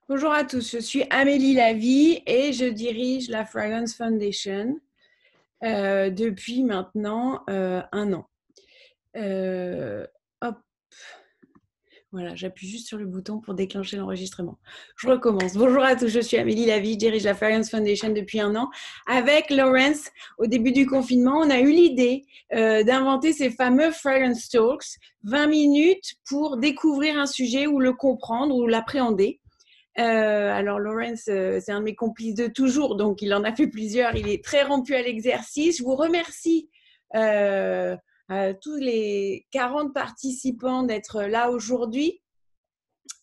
Bonjour à tous, je suis Amélie Lavie et je dirige la Fragrance Foundation depuis maintenant un an. Euh, hop, voilà, j'appuie juste sur le bouton pour déclencher l'enregistrement. Je recommence. Bonjour à tous, je suis Amélie Lavie, je dirige la Fragrance Foundation depuis un an. Avec Lawrence, au début du confinement, on a eu l'idée d'inventer ces fameux Fragrance Talks, 20 minutes pour découvrir un sujet ou le comprendre ou l'appréhender. Alors Lawrence, c'est un de mes complices de toujours, donc il en a fait plusieurs. Il est très rompu à l'exercice. Je vous remercie à tous les 40 participants d'être là aujourd'hui.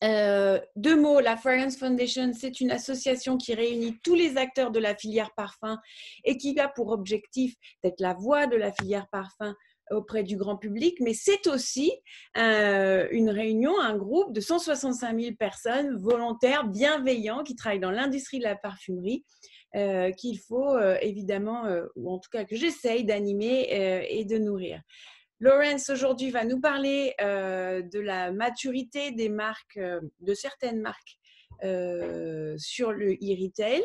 Deux mots, la Fragrance Foundation, c'est une association qui réunit tous les acteurs de la filière parfum et qui a pour objectif d'être la voix de la filière parfum auprès du grand public, mais c'est aussi une réunion, un groupe de 165 000 personnes volontaires, bienveillants, qui travaillent dans l'industrie de la parfumerie, qu'il faut évidemment, ou en tout cas que j'essaye d'animer et de nourrir. Lawrence aujourd'hui va nous parler de la maturité des marques, de certaines marques sur le e-retail.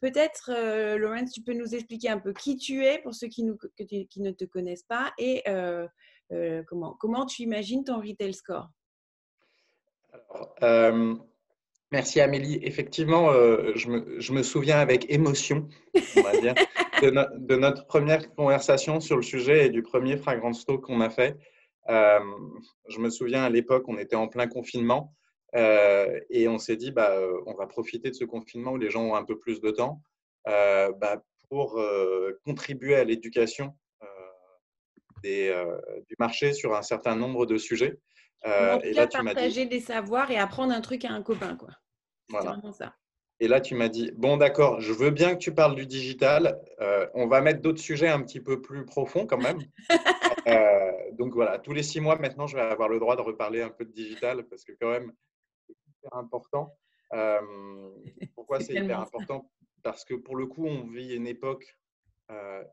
Peut-être, Lawrence, tu peux nous expliquer un peu qui tu es pour ceux qui ne te connaissent pas et comment tu imagines ton retail score. Alors, merci Amélie. Effectivement, je me souviens avec émotion, on va dire, de notre première conversation sur le sujet et du premier Fragrance Talk qu'on a fait. Euh, je me souviens à l'époque, on était en plein confinement et on s'est dit, on va profiter de ce confinement où les gens ont un peu plus de temps pour contribuer à l'éducation euh, du marché sur un certain nombre de sujets. Ou en tout Et cas, là, tu m'as dit, partager des savoirs et apprendre un truc à un copain, quoi. C'était voilà. vraiment ça. Et là, tu m'as dit, bon, d'accord, je veux bien que tu parles du digital. On va mettre d'autres sujets un petit peu plus profonds quand même. Donc voilà, tous les 6 mois maintenant, je vais avoir le droit de reparler un peu de digital parce que quand même, c'est hyper important. Euh, Pourquoi C'est c'est hyper tellement ça. important? Parce que pour le coup, on vit une époque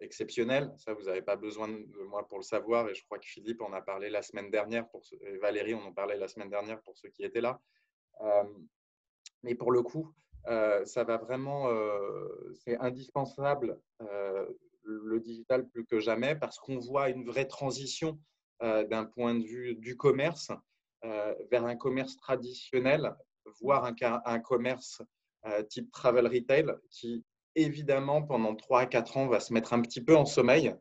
exceptionnelle. Ça, vous n'avez pas besoin de moi pour le savoir. Et je crois que Philippe en a parlé la semaine dernière, et Valérie en parlait la semaine dernière pour ceux qui étaient là. Euh, mais pour le coup, ça va vraiment, c'est indispensable le digital plus que jamais parce qu'on voit une vraie transition d'un point de vue du commerce vers un commerce traditionnel, voire un commerce type travel retail qui, évidemment, pendant 3 à 4 ans, va se mettre un petit peu en sommeil.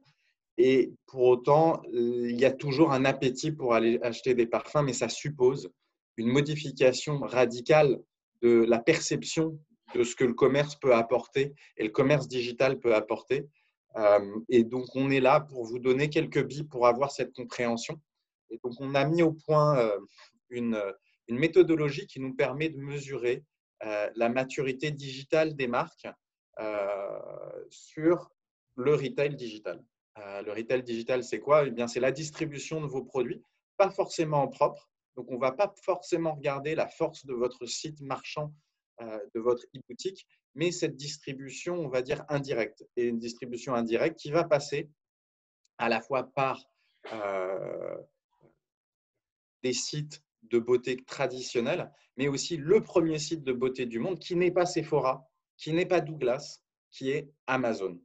Et pour autant, il y a toujours un appétit pour aller acheter des parfums, mais ça suppose une modification radicale de la perception de ce que le commerce peut apporter et le commerce digital peut apporter. Et donc, on est là pour vous donner quelques billes pour avoir cette compréhension. Et donc, on a mis au point une, une méthodologie qui nous permet de mesurer la maturité digitale des marques sur le retail digital. Le retail digital, c'est quoi? Eh bien, c'est la distribution de vos produits, pas forcément en propre. Donc, on ne va pas forcément regarder la force de votre site marchand, de votre e-boutique, mais cette distribution, on va dire, indirecte. Et une distribution indirecte qui va passer à la fois par des sites de beauté traditionnels, mais aussi le premier site de beauté du monde qui n'est pas Sephora, qui n'est pas Douglas, qui est Amazon.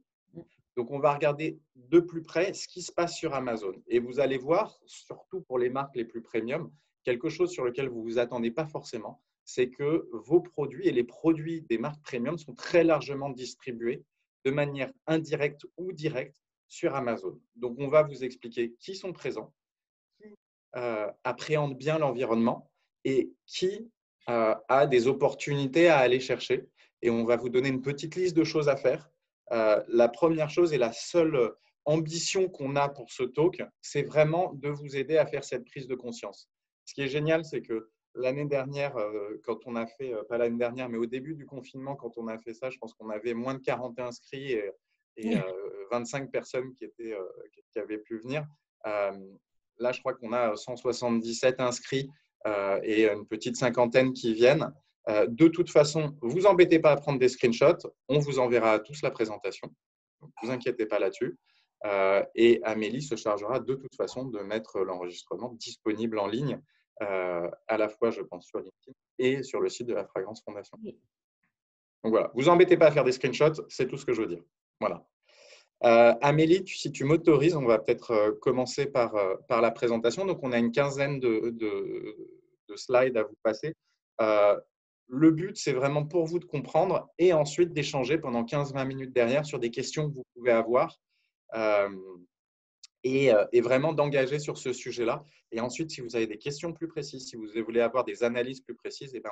Donc, on va regarder de plus près ce qui se passe sur Amazon. Et vous allez voir, surtout pour les marques les plus premium, quelque chose sur lequel vous ne vous attendez pas forcément, c'est que vos produits et les produits des marques premium sont très largement distribués de manière indirecte ou directe sur Amazon. Donc, on va vous expliquer qui sont présents, qui appréhendent bien l'environnement et qui a des opportunités à aller chercher. Et on va vous donner une petite liste de choses à faire. La première chose et la seule ambition qu'on a pour ce talk, c'est vraiment de vous aider à faire cette prise de conscience. Ce qui est génial, c'est que l'année dernière, quand on a fait, pas l'année dernière, mais au début du confinement, quand on a fait ça, je pense qu'on avait moins de 40 inscrits et 25 personnes qui avaient pu venir. Là, je crois qu'on a 177 inscrits et une petite cinquantaine qui viennent. De toute façon, vous embêtez pas à prendre des screenshots. On vous enverra à tous la présentation. Donc, ne vous inquiétez pas là-dessus. Et Amélie se chargera de toute façon de mettre l'enregistrement disponible en ligne à la fois, je pense, sur LinkedIn et sur le site de la Fragrance Fondation. Oui. Donc voilà, vous embêtez pas à faire des screenshots, c'est tout ce que je veux dire. Voilà. Amélie, si tu m'autorises, on va peut-être commencer par la présentation. Donc, on a une quinzaine de slides à vous passer. Le but, c'est vraiment pour vous de comprendre et ensuite d'échanger pendant 15-20 minutes derrière sur des questions que vous pouvez avoir et vraiment d'engager sur ce sujet-là. Et ensuite, si vous avez des questions plus précises, si vous voulez avoir des analyses plus précises, eh ben,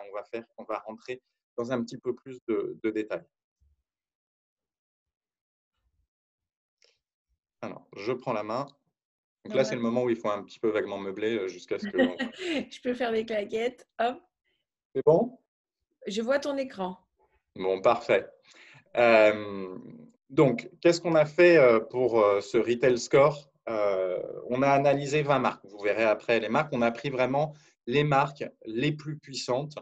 on va rentrer dans un petit peu plus de détails. Alors, je prends la main. Donc là, c'est le moment où il faut un petit peu vaguement meubler jusqu'à ce que… Je peux faire des claquettes. Hop, C'est bon? je vois ton écran. Bon, parfait. Donc, qu'est-ce qu'on a fait pour ce Retail Score? On a analysé 20 marques. Vous verrez après les marques. On a pris vraiment les marques les plus puissantes.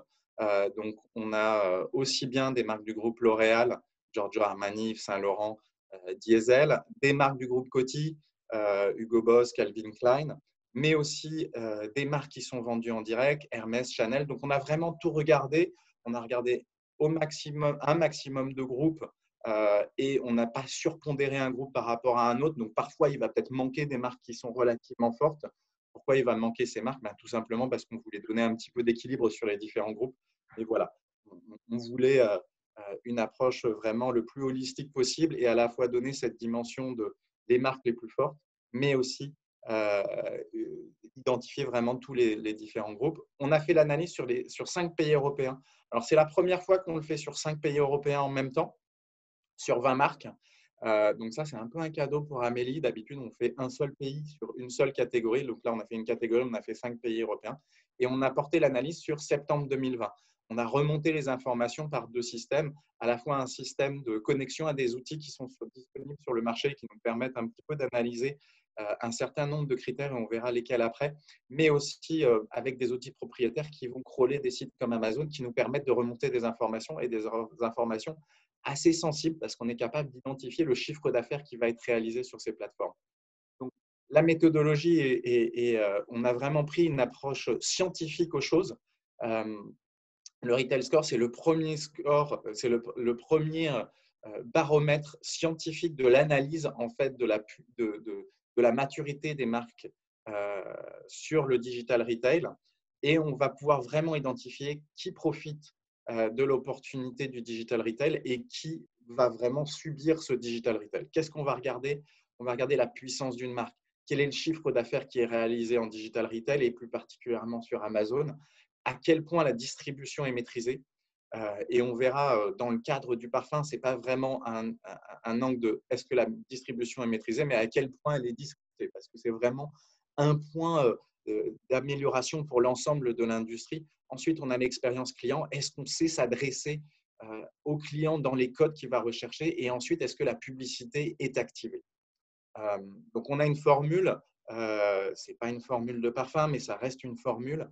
Donc, on a aussi bien des marques du groupe L'Oréal, Giorgio Armani, Yves Saint Laurent, Diesel, des marques du groupe Coty, Hugo Boss, Calvin Klein, mais aussi des marques qui sont vendues en direct, Hermès, Chanel. Donc, on a vraiment tout regardé. On a regardé au maximum, un maximum de groupes et on n'a pas surpondéré un groupe par rapport à un autre. Donc, parfois, il va peut-être manquer des marques qui sont relativement fortes. Pourquoi il va manquer ces marques? Tout simplement parce qu'on voulait donner un petit peu d'équilibre sur les différents groupes. Et voilà, on voulait une approche vraiment le plus holistique possible et à la fois donner cette dimension des marques les plus fortes, mais aussi identifier vraiment tous les différents groupes. On a fait l'analyse sur 5 pays européens. Alors, c'est la première fois qu'on le fait sur 5 pays européens en même temps, sur 20 marques. Donc ça, c'est un peu un cadeau pour Amélie. D'habitude, on fait un seul pays sur une seule catégorie. Donc là, on a fait une catégorie, on a fait 5 pays européens. Et on a porté l'analyse sur septembre 2020. On a remonté les informations par 2 systèmes, à la fois un système de connexion à des outils qui sont disponibles sur le marché, qui nous permettent un petit peu d'analyser un certain nombre de critères, et on verra lesquels après, mais aussi avec des outils propriétaires qui vont crawler des sites comme Amazon, qui nous permettent de remonter des informations et des informations assez sensibles parce qu'on est capable d'identifier le chiffre d'affaires qui va être réalisé sur ces plateformes. Donc, la méthodologie, on a vraiment pris une approche scientifique aux choses. Le Retail Score, c'est le premier score, c'est le premier baromètre scientifique de l'analyse en fait de la maturité des marques sur le digital retail. Et on va pouvoir vraiment identifier qui profite de l'opportunité du digital retail et qui va vraiment subir ce digital retail. Qu'est-ce qu'on va regarder? On va regarder la puissance d'une marque. Quel est le chiffre d'affaires qui est réalisé en digital retail et plus particulièrement sur Amazon? À quel point la distribution est maîtrisée? Et on verra dans le cadre du parfum, ce n'est pas vraiment un angle de est-ce que la distribution est maîtrisée, mais à quel point elle est discutée, parce que c'est vraiment un point d'amélioration pour l'ensemble de l'industrie. Ensuite, on a l'expérience client. Est-ce qu'on sait s'adresser au client dans les codes qu'il va rechercher? Et ensuite, est-ce que la publicité est activée? Donc, on a une formule. Ce n'est pas une formule de parfum, mais ça reste une formule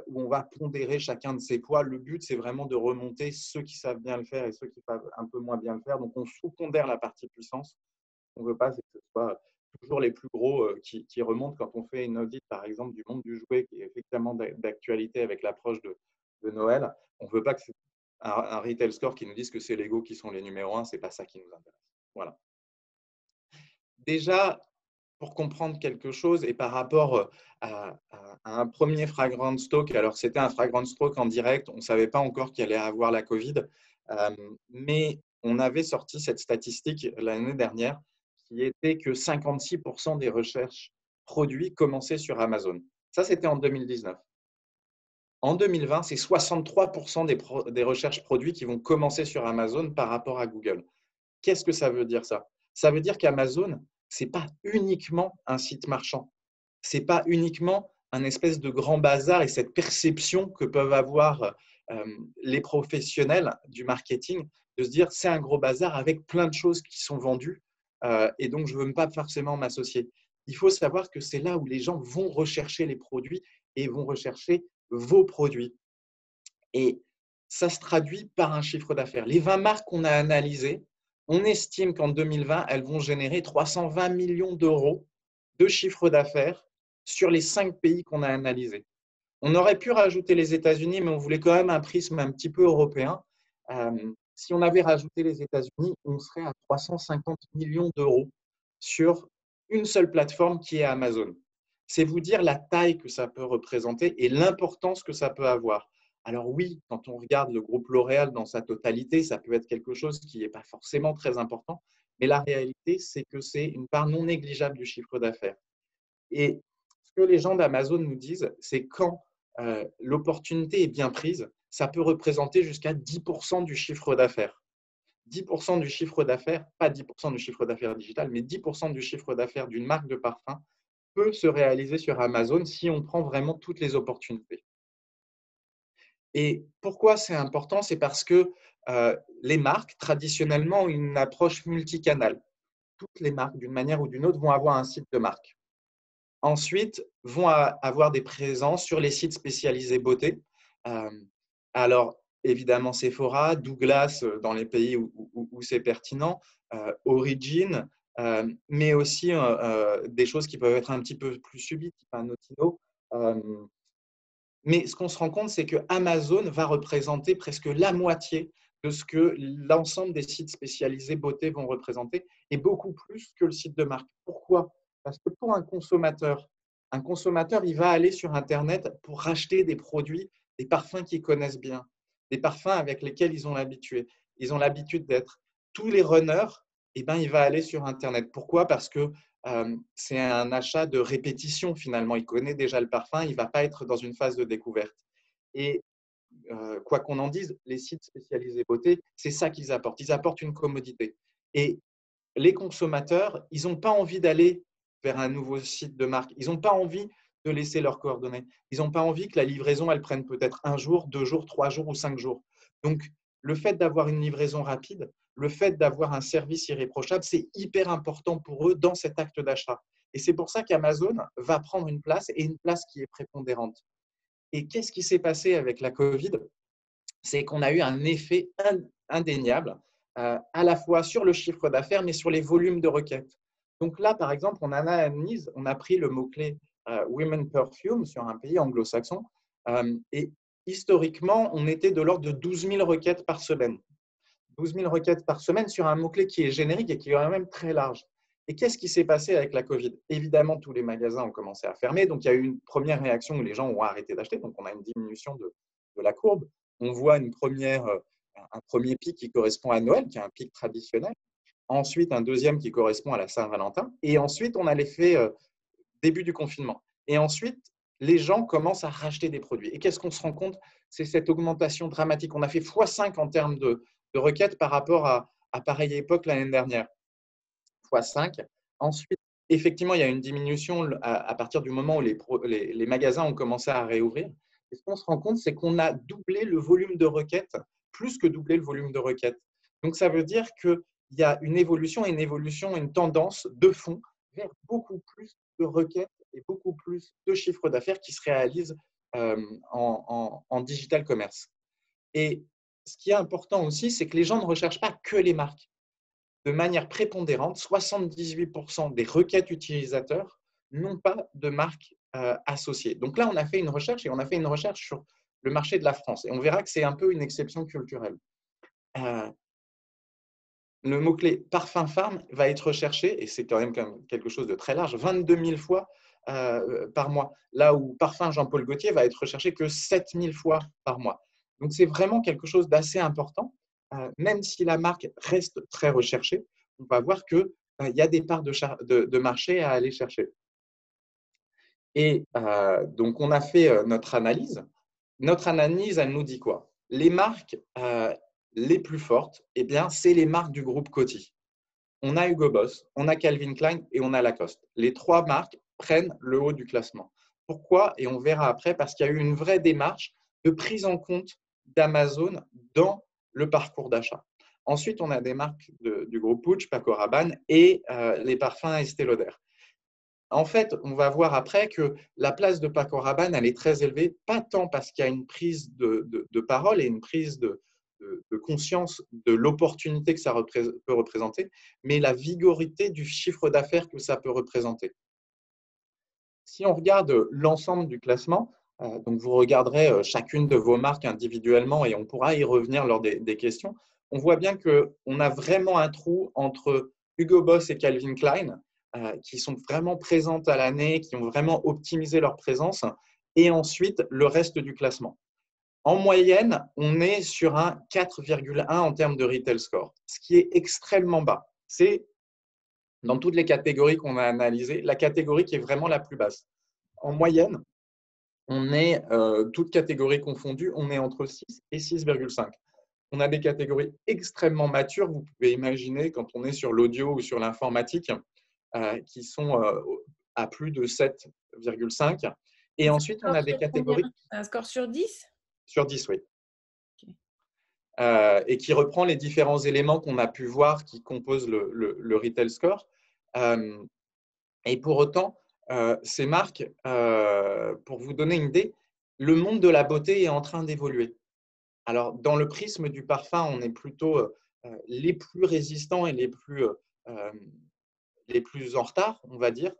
où on va pondérer chacun de ses poids. Le but, c'est vraiment de remonter ceux qui savent bien le faire et ceux qui savent un peu moins bien le faire. Donc, on sous-pondère la partie puissance. On ne veut pas que ce soit toujours les plus gros qui remontent. Quand on fait une audit, par exemple, du monde du jouet, qui est effectivement d'actualité avec l'approche de Noël, on ne veut pas que c'est un retail score qui nous dise que c'est Lego qui sont les numéros 1. Ce n'est pas ça qui nous intéresse. Voilà. Déjà, pour comprendre quelque chose et par rapport à un premier fragrance talk, alors c'était un fragrance talk en direct, on ne savait pas encore qu'il allait avoir la Covid, mais on avait sorti cette statistique l'année dernière qui était que 56% des recherches produits commençaient sur Amazon. Ça, c'était en 2019. En 2020, c'est 63% des recherches produits qui vont commencer sur Amazon par rapport à Google. Qu'est-ce que ça veut dire ça? Ça veut dire qu'Amazon, ce n'est pas uniquement un site marchand. Ce n'est pas uniquement un espèce de grand bazar et cette perception que peuvent avoir les professionnels du marketing de se dire c'est un gros bazar avec plein de choses qui sont vendues et donc je ne veux pas forcément m'associer. Il faut savoir que c'est là où les gens vont rechercher les produits et vont rechercher vos produits. Et ça se traduit par un chiffre d'affaires. Les 20 marques qu'on a analysées, on estime qu'en 2020, elles vont générer 320 millions d'euros de chiffre d'affaires sur les 5 pays qu'on a analysés. On aurait pu rajouter les États-Unis, mais on voulait quand même un prisme un petit peu européen. Si on avait rajouté les États-Unis, on serait à 350 millions d'euros sur une seule plateforme qui est Amazon. C'est vous dire la taille que ça peut représenter et l'importance que ça peut avoir. Alors oui, quand on regarde le groupe L'Oréal dans sa totalité, ça peut être quelque chose qui n'est pas forcément très important, mais la réalité, c'est que c'est une part non négligeable du chiffre d'affaires. Et ce que les gens d'Amazon nous disent, c'est quand l'opportunité est bien prise, ça peut représenter jusqu'à 10% du chiffre d'affaires. 10% du chiffre d'affaires, pas 10% du chiffre d'affaires digital, mais 10% du chiffre d'affaires d'une marque de parfum peut se réaliser sur Amazon si on prend vraiment toutes les opportunités. Et pourquoi c'est important? C'est parce que les marques, traditionnellement, ont une approche multicanale. Toutes les marques, d'une manière ou d'une autre, vont avoir un site de marque. Ensuite, vont avoir des présences sur les sites spécialisés beauté. Alors, évidemment, Sephora, Douglas dans les pays où c'est pertinent, Origin, mais aussi des choses qui peuvent être un petit peu plus subites, type un Notino. Mais ce qu'on se rend compte, c'est que Amazon va représenter presque la moitié de ce que l'ensemble des sites spécialisés beauté vont représenter, et beaucoup plus que le site de marque. Pourquoi? Parce que pour un consommateur, il va aller sur Internet pour racheter des produits, des parfums qu'ils connaissent bien, des parfums avec lesquels ils ont l'habitude d'être. Tous les runners, eh ben, il va aller sur Internet. Pourquoi? Parce que c'est un achat de répétition finalement. Il connaît déjà le parfum, il ne va pas être dans une phase de découverte. Et quoi qu'on en dise, les sites spécialisés beauté, c'est ça qu'ils apportent. Ils apportent une commodité. Et les consommateurs, ils n'ont pas envie d'aller vers un nouveau site de marque. Ils n'ont pas envie de laisser leurs coordonnées. Ils n'ont pas envie que la livraison, elle prenne peut-être 1 jour, 2 jours, 3 jours ou 5 jours. Donc, le fait d'avoir une livraison rapide, le fait d'avoir un service irréprochable, c'est hyper important pour eux dans cet acte d'achat. Et c'est pour ça qu'Amazon va prendre une place, et une place qui est prépondérante. Et qu'est-ce qui s'est passé avec la Covid? C'est qu'on a eu un effet indéniable, à la fois sur le chiffre d'affaires, mais sur les volumes de requêtes. Donc là, par exemple, on a pris le mot-clé Women Perfume sur un pays anglo-saxon, et historiquement, on était de l'ordre de 12 000 requêtes par semaine. 12 000 requêtes par semaine sur un mot-clé qui est générique et qui est quand même très large. Et qu'est-ce qui s'est passé avec la Covid? Évidemment, tous les magasins ont commencé à fermer. Donc, il y a eu une première réaction où les gens ont arrêté d'acheter. Donc, on a une diminution de la courbe. On voit un premier pic qui correspond à Noël, qui est un pic traditionnel. Ensuite, un deuxième qui correspond à la Saint-Valentin. Et ensuite, on a l'effet début du confinement. Et ensuite, les gens commencent à racheter des produits. Et qu'est-ce qu'on se rend compte? C'est cette augmentation dramatique. On a fait x5 en termes de requêtes par rapport à pareille époque l'année dernière. x5. Ensuite, effectivement, il y a une diminution à partir du moment où les magasins ont commencé à réouvrir. Et ce qu'on se rend compte, c'est qu'on a doublé le volume de requêtes, plus que doublé le volume de requêtes. Donc, ça veut dire qu'il y a une évolution, une tendance de fond vers beaucoup plus de requêtes et beaucoup plus de chiffres d'affaires qui se réalisent en digital commerce. Et ce qui est important aussi, c'est que les gens ne recherchent pas que les marques. De manière prépondérante, 78% des requêtes utilisateurs n'ont pas de marque associée. Donc là, on a fait une recherche, et on a fait une recherche sur le marché de la France. Et on verra que c'est un peu une exception culturelle. Le mot-clé parfum femme va être recherché, et c'est quand même quelque chose de très large, 22 000 fois par mois. Là où parfum Jean-Paul Gaultier va être recherché que 7 000 fois par mois. Donc, c'est vraiment quelque chose d'assez important. Même si la marque reste très recherchée, on va voir qu'il y a des parts de marché à aller chercher. Et donc, on a fait notre analyse. Notre analyse, elle nous dit quoi? Les marques les plus fortes, eh bien, c'est les marques du groupe Coty. On a Hugo Boss, on a Calvin Klein et on a Lacoste. Les 3 marques prennent le haut du classement. Pourquoi? Et on verra après, parce qu'il y a eu une vraie démarche de prise en compte d'Amazon dans le parcours d'achat. Ensuite, on a des marques du groupe Puig, Paco Rabanne et les parfums Estée Lauder. En fait, on va voir après que la place de Paco Rabanne, elle est très élevée, pas tant parce qu'il y a une prise de parole et une prise de conscience de l'opportunité que ça peut représenter, mais la vigorité du chiffre d'affaires que ça peut représenter. Si on regarde l'ensemble du classement, Donc, vous regarderez chacune de vos marques individuellement et on pourra y revenir lors des questions. On voit bien qu'on a vraiment un trou entre Hugo Boss et Calvin Klein qui sont vraiment présentes à l'année, qui ont vraiment optimisé leur présence, et ensuite le reste du classement. En moyenne, on est sur un 4,1 en termes de retail score, ce qui est extrêmement bas. C'est, dans toutes les catégories qu'on a analysées, la catégorie qui est vraiment la plus basse. En moyenne, on est, toutes catégories confondues, on est entre 6 et 6,5. On a des catégories extrêmement matures, vous pouvez imaginer, quand on est sur l'audio ou sur l'informatique, qui sont à plus de 7,5. Et ensuite, on a des catégories… Un score sur 10 ? Sur 10, oui. Okay. Et qui reprend les différents éléments qu'on a pu voir qui composent le retail score. Et pour autant, ces marques, pour vous donner une idée, le monde de la beauté est en train d'évoluer. Alors, dans le prisme du parfum, on est plutôt les plus résistants et les plus en retard, on va dire,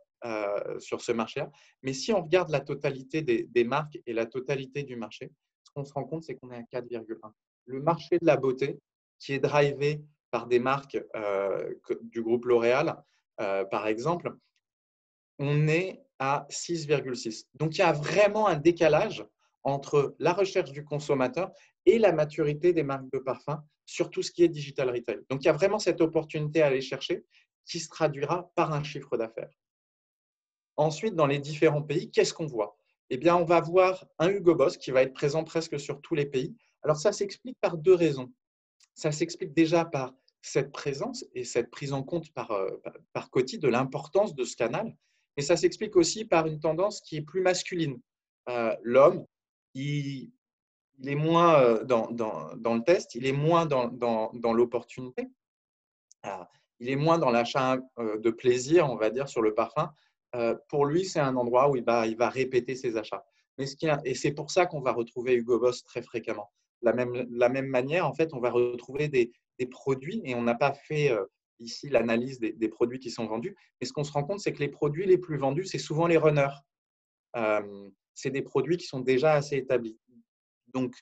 sur ce marché-là. Mais si on regarde la totalité des marques et la totalité du marché, ce qu'on se rend compte, c'est qu'on est à 4,1. Le marché de la beauté, qui est drivé par des marques du groupe L'Oréal, par exemple, on est à 6,6. Donc, il y a vraiment un décalage entre la recherche du consommateur et la maturité des marques de parfum sur tout ce qui est digital retail. Donc, il y a vraiment cette opportunité à aller chercher qui se traduira par un chiffre d'affaires. Ensuite, dans les différents pays, qu'est-ce qu'on voit? Eh bien, on va voir un Hugo Boss qui va être présent presque sur tous les pays. Alors, ça s'explique par deux raisons. Ça s'explique déjà par cette présence et cette prise en compte par Coty de l'importance de ce canal. Mais ça s'explique aussi par une tendance qui est plus masculine. L'homme, il est moins dans le test, il est moins dans l'opportunité. Il est moins dans l'achat de plaisir, on va dire, sur le parfum. Pour lui, c'est un endroit où il va répéter ses achats. Et c'est pour ça qu'on va retrouver Hugo Boss très fréquemment. La même manière, en fait, on va retrouver des produits, et on n'a pas fait ici l'analyse des produits qui sont vendus, mais ce qu'on se rend compte, c'est que les produits les plus vendus, c'est souvent les runners. C'est des produits qui sont déjà assez établis. Donc,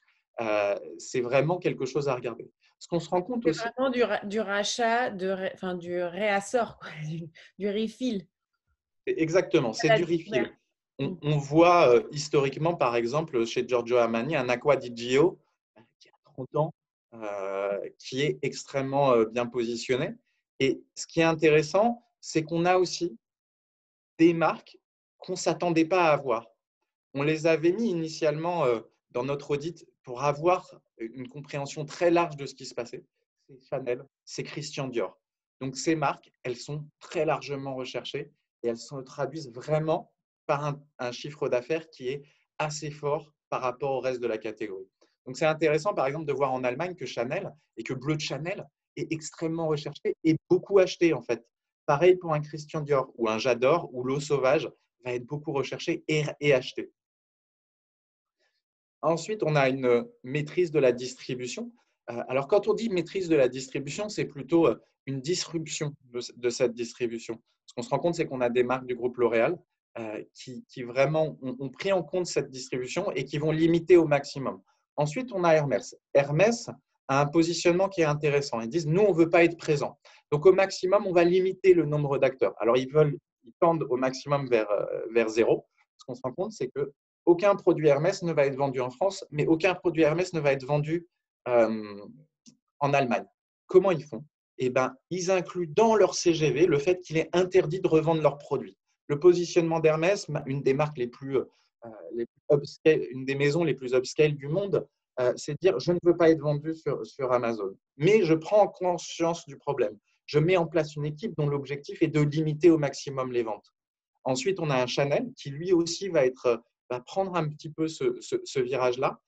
c'est vraiment quelque chose à regarder. Ce qu'on se rend compte aussi… C'est vraiment du rachat, du réassort, quoi, du refill. Exactement, c'est du refill. On voit historiquement, par exemple, chez Giorgio Armani, un Acqua di Gio qui a 30 ans, qui est extrêmement bien positionné. Et ce qui est intéressant, c'est qu'on a aussi des marques qu'on ne s'attendait pas à avoir. On les avait mis initialement dans notre audit pour avoir une compréhension très large de ce qui se passait. C'est Chanel, c'est Christian Dior. Donc, ces marques, elles sont très largement recherchées et elles se traduisent vraiment par un chiffre d'affaires qui est assez fort par rapport au reste de la catégorie. Donc, c'est intéressant, par exemple, de voir en Allemagne que Chanel et que Bleu de Chanel est extrêmement recherché et beaucoup acheté, en fait. Pareil pour un Christian Dior ou un J'adore ou l'eau sauvage va être beaucoup recherché et acheté. Ensuite, on a une maîtrise de la distribution. Alors, quand on dit maîtrise de la distribution, c'est plutôt une disruption de cette distribution. Ce qu'on se rend compte, c'est qu'on a des marques du groupe L'Oréal qui vraiment ont pris en compte cette distribution et qui vont limiter au maximum. Ensuite, on a Hermès. Hermès a un positionnement qui est intéressant. Ils disent, nous, on ne veut pas être présent. Donc, au maximum, on va limiter le nombre d'acteurs. Alors, ils tendent au maximum vers zéro. Ce qu'on se rend compte, c'est que aucun produit Hermès ne va être vendu en France, mais aucun produit Hermès ne va être vendu en Allemagne. Comment ils font? Eh bien, ils incluent dans leur CGV le fait qu'il est interdit de revendre leurs produits. Le positionnement d'Hermès, une des marques les plus upscale, une des maisons les plus upscale du monde, c'est de dire je ne veux pas être vendu sur Amazon. Mais je prends conscience du problème. Je mets en place une équipe dont l'objectif est de limiter au maximum les ventes. Ensuite, on a un Chanel qui lui aussi va prendre un petit peu ce virage-là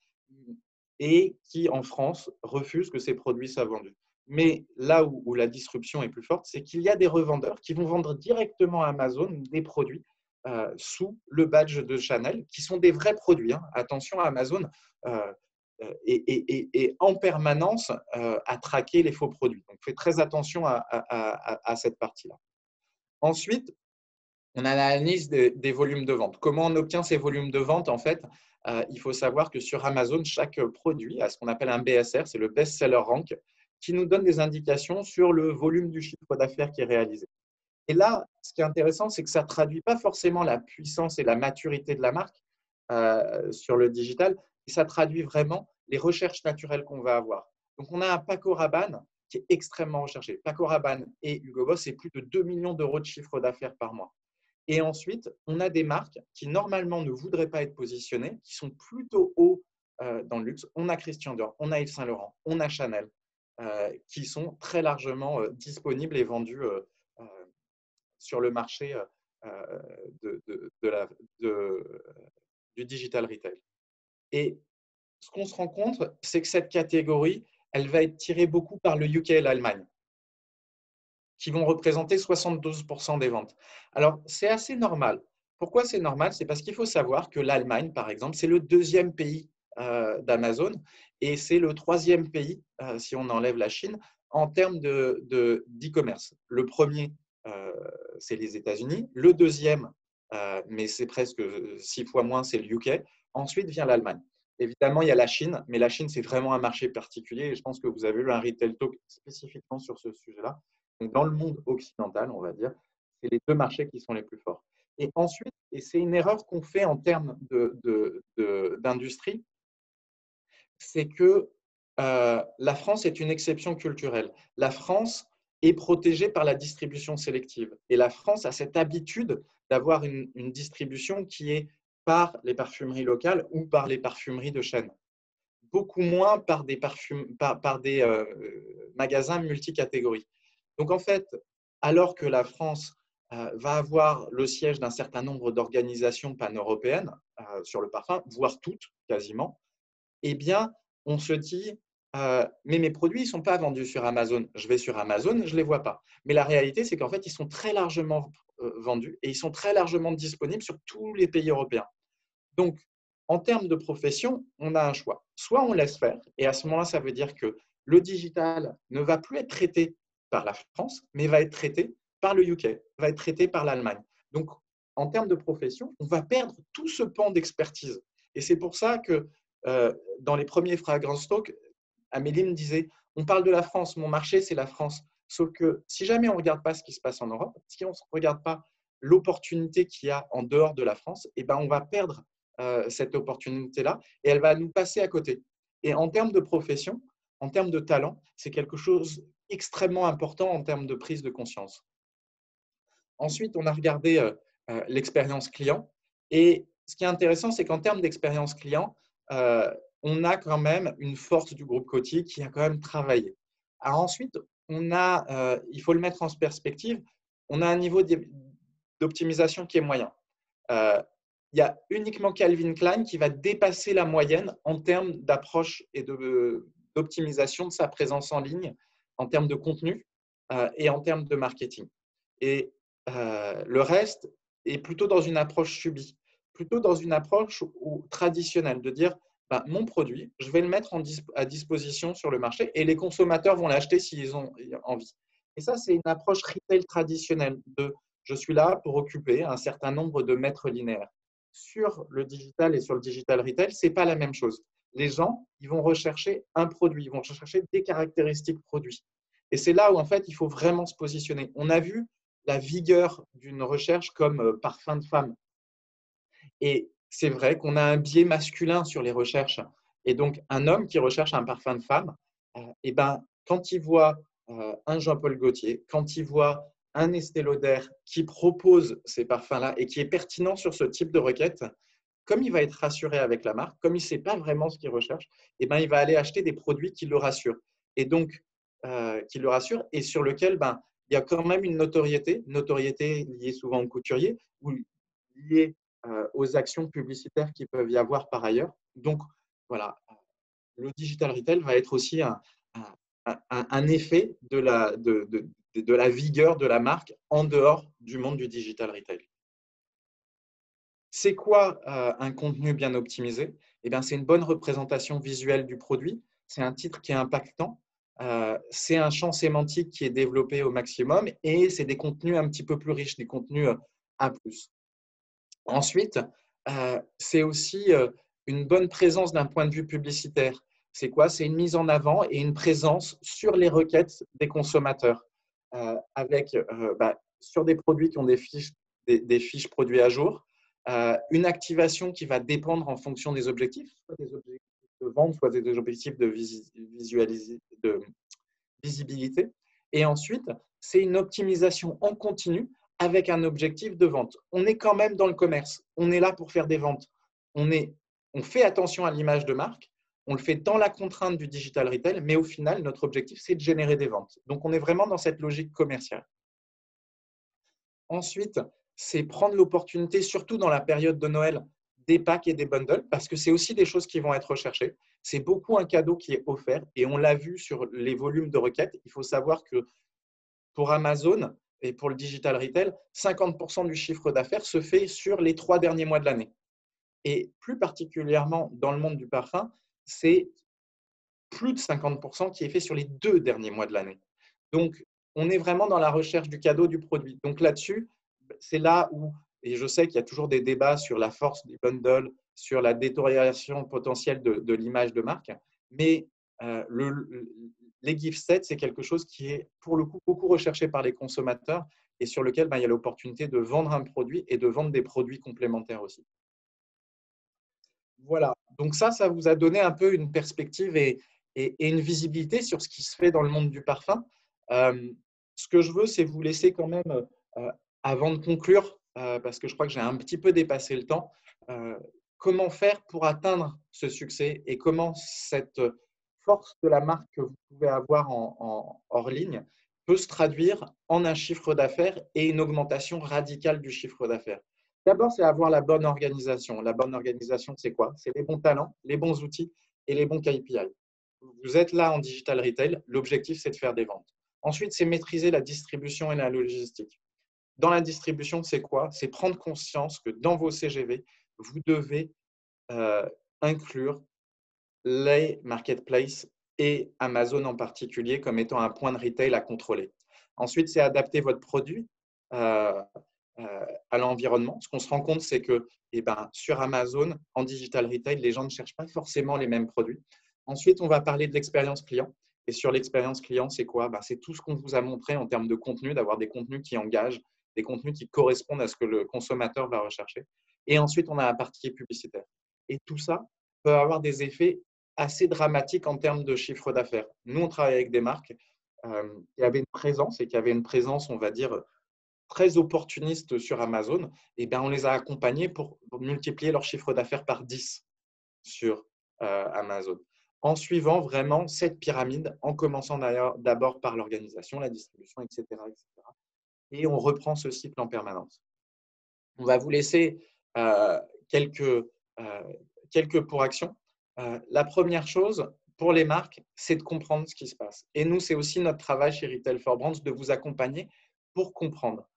et qui, en France, refuse que ses produits soient vendus. Mais là où la disruption est plus forte, c'est qu'il y a des revendeurs qui vont vendre directement à Amazon des produits sous le badge de Chanel, qui sont des vrais produits. Hein. Attention, Amazon est en permanence à traquer les faux produits. Donc, faites très attention à cette partie-là. Ensuite, on analyse des volumes de vente. Comment on obtient ces volumes de vente? En fait, il faut savoir que sur Amazon, chaque produit a ce qu'on appelle un BSR, c'est le Best Seller Rank, qui nous donne des indications sur le volume du chiffre d'affaires qui est réalisé. Et là, ce qui est intéressant, c'est que ça ne traduit pas forcément la puissance et la maturité de la marque sur le digital, et ça traduit vraiment les recherches naturelles qu'on va avoir. Donc, on a un Paco Rabanne qui est extrêmement recherché. Paco Rabanne et Hugo Boss, c'est plus de 2 millions d'euros de chiffre d'affaires par mois. Et ensuite, on a des marques qui, normalement, ne voudraient pas être positionnées, qui sont plutôt hauts dans le luxe. On a Christian Dior, on a Yves Saint Laurent, on a Chanel, qui sont très largement disponibles et vendus sur le marché du digital retail. Et ce qu'on se rend compte, c'est que cette catégorie, elle va être tirée beaucoup par le UK et l'Allemagne, qui vont représenter 72% des ventes. Alors, c'est assez normal. Pourquoi c'est normal? C'est parce qu'il faut savoir que l'Allemagne, par exemple, c'est le deuxième pays d'Amazon et c'est le troisième pays, si on enlève la Chine, en termes d'e-commerce. Le premier, c'est les États-Unis. Le deuxième, mais c'est presque 6 fois moins, c'est le UK. Ensuite vient l'Allemagne. Évidemment, il y a la Chine, mais la Chine, c'est vraiment un marché particulier. Et je pense que vous avez eu un Retail Talk spécifiquement sur ce sujet-là. Donc, dans le monde occidental, on va dire, c'est les deux marchés qui sont les plus forts. Et ensuite, et c'est une erreur qu'on fait en termes d'industrie, c'est que la France est une exception culturelle. La France est protégée par la distribution sélective. Et la France a cette habitude d'avoir une distribution qui est par les parfumeries locales ou par les parfumeries de chaîne. Beaucoup moins par des magasins multicatégories. Donc, en fait, alors que la France va avoir le siège d'un certain nombre d'organisations pan-européennes sur le parfum, voire toutes quasiment, eh bien, on se dit, mais mes produits ne sont pas vendus sur Amazon. Je vais sur Amazon, je ne les vois pas. Mais la réalité, c'est qu'en fait, ils sont très largement vendus et ils sont très largement disponibles sur tous les pays européens. Donc, en termes de profession, on a un choix. Soit on laisse faire, et à ce moment-là, ça veut dire que le digital ne va plus être traité par la France, mais va être traité par le UK, va être traité par l'Allemagne. Donc, en termes de profession, on va perdre tout ce pan d'expertise. Et c'est pour ça que dans les premiers Fragrance Talk, Amélie me disait, on parle de la France, mon marché, c'est la France. Sauf que si jamais on ne regarde pas ce qui se passe en Europe, si on ne regarde pas l'opportunité qu'il y a en dehors de la France, eh ben, on va perdre cette opportunité-là et elle va nous passer à côté. Et en termes de profession, en termes de talent, c'est quelque chose d'extrêmement important en termes de prise de conscience. Ensuite, on a regardé l'expérience client. Et ce qui est intéressant, c'est qu'en termes d'expérience client, on a quand même une force du groupe Coty qui a quand même travaillé. Alors ensuite, il faut le mettre en perspective, on a un niveau d'optimisation qui est moyen. Il y a uniquement Calvin Klein qui va dépasser la moyenne en termes d'approche et d'optimisation de sa présence en ligne, en termes de contenu et en termes de marketing. Et le reste est plutôt dans une approche subie, plutôt dans une approche traditionnelle, de dire mon produit, je vais le mettre à disposition sur le marché et les consommateurs vont l'acheter s'ils ont envie. Et ça, c'est une approche retail traditionnelle de je suis là pour occuper un certain nombre de mètres linéaires. Sur le digital et sur le digital retail, ce n'est pas la même chose. Les gens, ils vont rechercher un produit, ils vont rechercher des caractéristiques produits. Et c'est là où, en fait, il faut vraiment se positionner. On a vu la vigueur d'une recherche comme parfum de femme. Et c'est vrai qu'on a un biais masculin sur les recherches. Et donc, un homme qui recherche un parfum de femme, eh ben, quand il voit un Jean-Paul Gaultier, quand il voit un Estée Lauder qui propose ces parfums-là et qui est pertinent sur ce type de requête, comme il va être rassuré avec la marque, comme il ne sait pas vraiment ce qu'il recherche, eh ben, il va aller acheter des produits qui le rassurent. Et donc, qui le rassurent et sur lequel il y a quand même une notoriété liée souvent aux couturiers ou liée aux actions publicitaires qui peuvent y avoir par ailleurs. Donc, voilà, le digital retail va être aussi un effet de la vigueur de la marque en dehors du monde du digital retail. C'est quoi un contenu bien optimisé? Eh bien, c'est une bonne représentation visuelle du produit, c'est un titre qui est impactant, c'est un champ sémantique qui est développé au maximum et c'est des contenus un petit peu plus riches, des contenus à plus. Ensuite, c'est aussi une bonne présence d'un point de vue publicitaire. C'est quoi? C'est une mise en avant et une présence sur les requêtes des consommateurs, sur des produits qui ont des fiches produits à jour, une activation qui va dépendre en fonction des objectifs, soit des objectifs de vente, soit des objectifs de visibilité. Et ensuite, c'est une optimisation en continu avec un objectif de vente. On est quand même dans le commerce. On est là pour faire des ventes. On fait attention à l'image de marque. On le fait dans la contrainte du digital retail, mais au final, notre objectif, c'est de générer des ventes. Donc, on est vraiment dans cette logique commerciale. Ensuite, c'est prendre l'opportunité, surtout dans la période de Noël, des packs et des bundles, parce que c'est aussi des choses qui vont être recherchées. C'est beaucoup un cadeau qui est offert et on l'a vu sur les volumes de requêtes. Il faut savoir que pour Amazon et pour le digital retail, 50% du chiffre d'affaires se fait sur les 3 derniers mois de l'année. Et plus particulièrement dans le monde du parfum, c'est plus de 50% qui est fait sur les 2 derniers mois de l'année. Donc, on est vraiment dans la recherche du cadeau du produit. Donc là-dessus, c'est là où, et je sais qu'il y a toujours des débats sur la force des bundles, sur la détérioration potentielle de l'image de marque, mais les gift sets, c'est quelque chose qui est pour le coup beaucoup recherché par les consommateurs et sur lequel il y a l'opportunité de vendre un produit et de vendre des produits complémentaires aussi. Voilà, donc ça vous a donné un peu une perspective et une visibilité sur ce qui se fait dans le monde du parfum. Ce que je veux, c'est vous laisser quand même, avant de conclure, parce que je crois que j'ai un petit peu dépassé le temps, comment faire pour atteindre ce succès et comment cette force de la marque que vous pouvez avoir hors ligne peut se traduire en un chiffre d'affaires et une augmentation radicale du chiffre d'affaires. D'abord, c'est avoir la bonne organisation. La bonne organisation, c'est quoi? C'est les bons talents, les bons outils et les bons KPI. Vous êtes là en digital retail, l'objectif, c'est de faire des ventes. Ensuite, c'est maîtriser la distribution et la logistique. Dans la distribution, c'est quoi? C'est prendre conscience que dans vos CGV, vous devez inclure les marketplaces et Amazon en particulier comme étant un point de retail à contrôler. Ensuite, c'est adapter votre produit à l'environnement. Ce qu'on se rend compte, c'est que sur Amazon, en digital retail, les gens ne cherchent pas forcément les mêmes produits. Ensuite, on va parler de l'expérience client. Et sur l'expérience client, c'est quoi? C'est tout ce qu'on vous a montré en termes de contenu, d'avoir des contenus qui engagent, des contenus qui correspondent à ce que le consommateur va rechercher. Et ensuite, on a la partie publicitaire. Et tout ça peut avoir des effets assez dramatiques en termes de chiffre d'affaires. Nous, on travaille avec des marques qui avaient une présence, on va dire, très opportunistes sur Amazon. Et bien, on les a accompagnés pour multiplier leur chiffre d'affaires par 10 sur Amazon, en suivant vraiment cette pyramide, en commençant d'abord par l'organisation, la distribution, etc., etc. Et on reprend ce cycle en permanence. On va vous laisser quelques pour action. La première chose pour les marques, c'est de comprendre ce qui se passe. Et nous, c'est aussi notre travail chez Retail for Brands de vous accompagner pour comprendre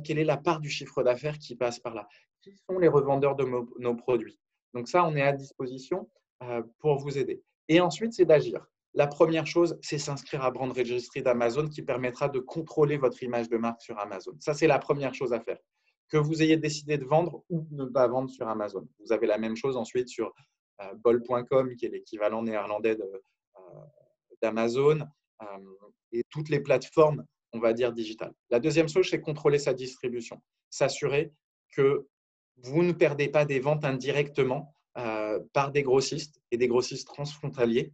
quelle est la part du chiffre d'affaires qui passe par là. Qui sont les revendeurs de nos produits? Donc ça, on est à disposition pour vous aider. Et ensuite, c'est d'agir. La première chose, c'est s'inscrire à Brand Registry d'Amazon qui permettra de contrôler votre image de marque sur Amazon. Ça, c'est la première chose à faire. Que vous ayez décidé de vendre ou de ne pas vendre sur Amazon. Vous avez la même chose ensuite sur bol.com, qui est l'équivalent néerlandais d'Amazon, et toutes les plateformes, on va dire, digitales. La deuxième chose, c'est contrôler sa distribution. S'assurer que vous ne perdez pas des ventes indirectement par des grossistes et des grossistes transfrontaliers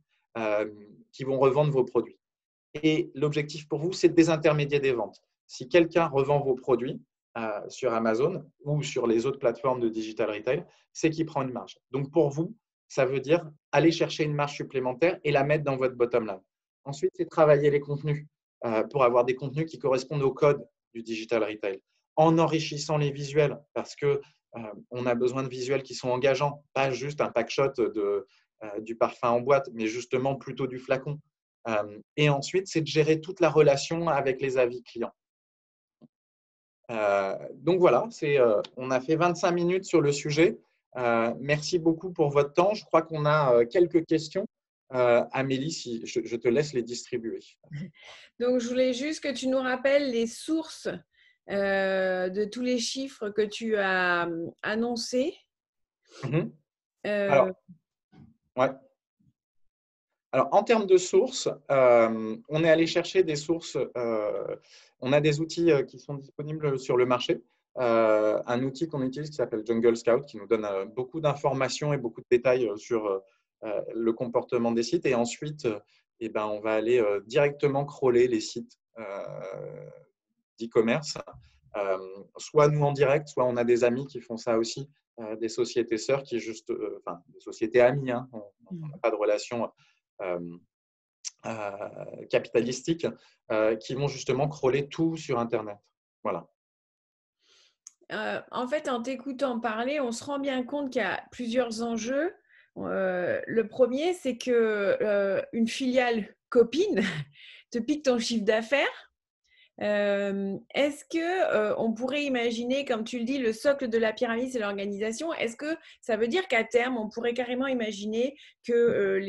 qui vont revendre vos produits. Et l'objectif pour vous, c'est de désintermédier des ventes. Si quelqu'un revend vos produits sur Amazon ou sur les autres plateformes de digital retail, c'est qu'il prend une marge. Donc, pour vous, ça veut dire aller chercher une marge supplémentaire et la mettre dans votre bottom line. Ensuite, c'est travailler les contenus pour avoir des contenus qui correspondent au code du digital retail, en enrichissant les visuels parce qu'on a besoin de visuels qui sont engageants, pas juste un pack-shot du parfum en boîte, mais justement plutôt du flacon. Et ensuite, c'est de gérer toute la relation avec les avis clients. Donc voilà, on a fait 25 minutes sur le sujet. Merci beaucoup pour votre temps. Je crois qu'on a quelques questions. Amélie, si je te laisse les distribuer. Donc, je voulais juste que tu nous rappelles les sources de tous les chiffres que tu as annoncés. Mhm. Euh, Alors, ouais. Alors, en termes de sources, on est allé chercher des sources. On a des outils qui sont disponibles sur le marché. Un outil qu'on utilise qui s'appelle Jungle Scout, qui nous donne beaucoup d'informations et beaucoup de détails sur le comportement des sites. Et ensuite, eh ben, on va aller directement crawler les sites d'e-commerce, soit nous en direct, soit on a des amis qui font ça aussi, des sociétés sœurs qui juste, enfin, des sociétés amies, hein, on n'a pas de relation capitalistique, qui vont justement crawler tout sur Internet. Voilà. En fait, en t'écoutant parler, on se rend bien compte qu'il y a plusieurs enjeux. Le premier, c'est que une filiale copine te pique ton chiffre d'affaires. Est-ce que on pourrait imaginer, comme tu le dis, le socle de la pyramide, c'est l'organisation. Est-ce que ça veut dire qu'à terme, on pourrait carrément imaginer que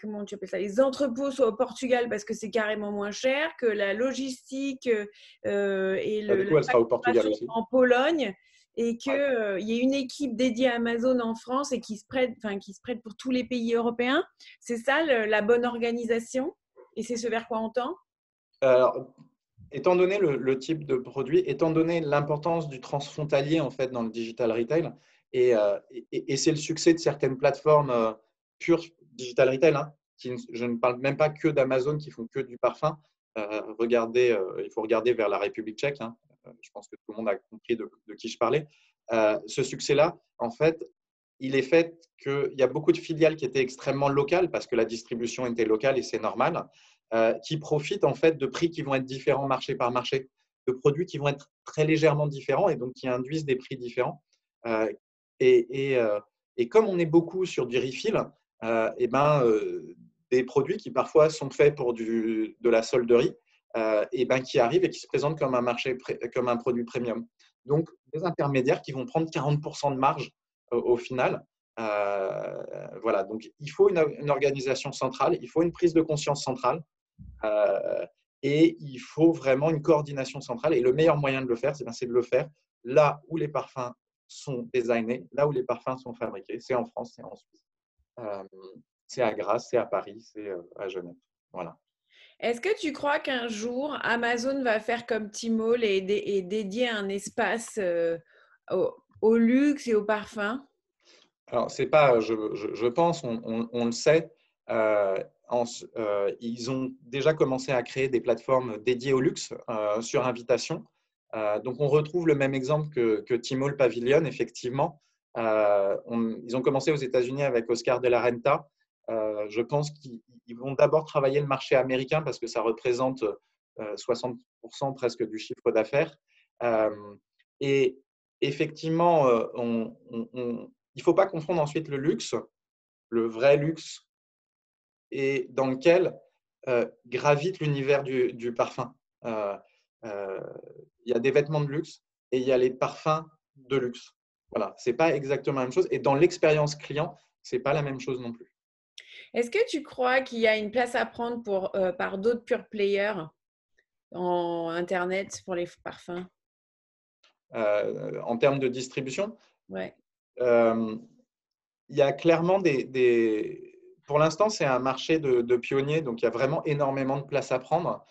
comment tu appelles ça, les entrepôts soient au Portugal parce que c'est carrément moins cher, que la logistique et Du la coup, elle sera au Portugal facturation aussi. en Pologne et qu'il Ouais. y ait une équipe dédiée à Amazon en France et qui se prête pour tous les pays européens? C'est ça la bonne organisation et c'est ce vers quoi on tend? Alors, étant donné le type de produit, étant donné l'importance du transfrontalier en fait dans le digital retail, et c'est le succès de certaines plateformes pures digital retail, hein, je ne parle même pas que d'Amazon qui font que du parfum. Regardez, il faut regarder vers la République tchèque. Hein. Je pense que tout le monde a compris de qui je parlais. Ce succès-là, en fait, il est fait qu'il y a beaucoup de filiales qui étaient extrêmement locales parce que la distribution était locale et c'est normal, qui profitent en fait de prix qui vont être différents marché par marché, de produits qui vont être très légèrement différents et donc qui induisent des prix différents. Euh, et, et, euh, et comme on est beaucoup sur du refill, et ben, des produits qui parfois sont faits pour de la solderie, et ben, qui arrivent et qui se présentent comme comme un produit premium. Donc, des intermédiaires qui vont prendre 40% de marge au final. Voilà, donc il faut une organisation centrale, il faut une prise de conscience centrale. Et il faut vraiment une coordination centrale. Et le meilleur moyen de le faire, c'est de le faire là où les parfums sont designés, là où les parfums sont fabriqués. C'est en France, c'est en Suisse. Euh, c'est à Grasse, c'est à Paris, c'est à Genève. Voilà. Est-ce que tu crois qu'un jour, Amazon va faire comme Tmall et dédier un espace au luxe et au parfum? Alors, c'est pas, je pense, on le sait, euh, ils ont déjà commencé à créer des plateformes dédiées au luxe sur invitation. Donc, on retrouve le même exemple que Tmall Pavilion, effectivement. Ils ont commencé aux États-Unis avec Oscar de la Renta. Je pense qu'ils vont d'abord travailler le marché américain parce que ça représente 60% presque du chiffre d'affaires. Et effectivement, il ne faut pas confondre ensuite le luxe, le vrai luxe, et dans lequel gravite l'univers du parfum. Euh, euh, il y a des vêtements de luxe et il y a les parfums de luxe. Voilà, c'est pas exactement la même chose. Et dans l'expérience client, c'est pas la même chose non plus. Est-ce que tu crois qu'il y a une place à prendre par d'autres pure players en Internet pour les parfums? En termes de distribution, Ouais. euh, il y a clairement Pour l'instant, c'est un marché de pionniers, donc il y a vraiment énormément de place à prendre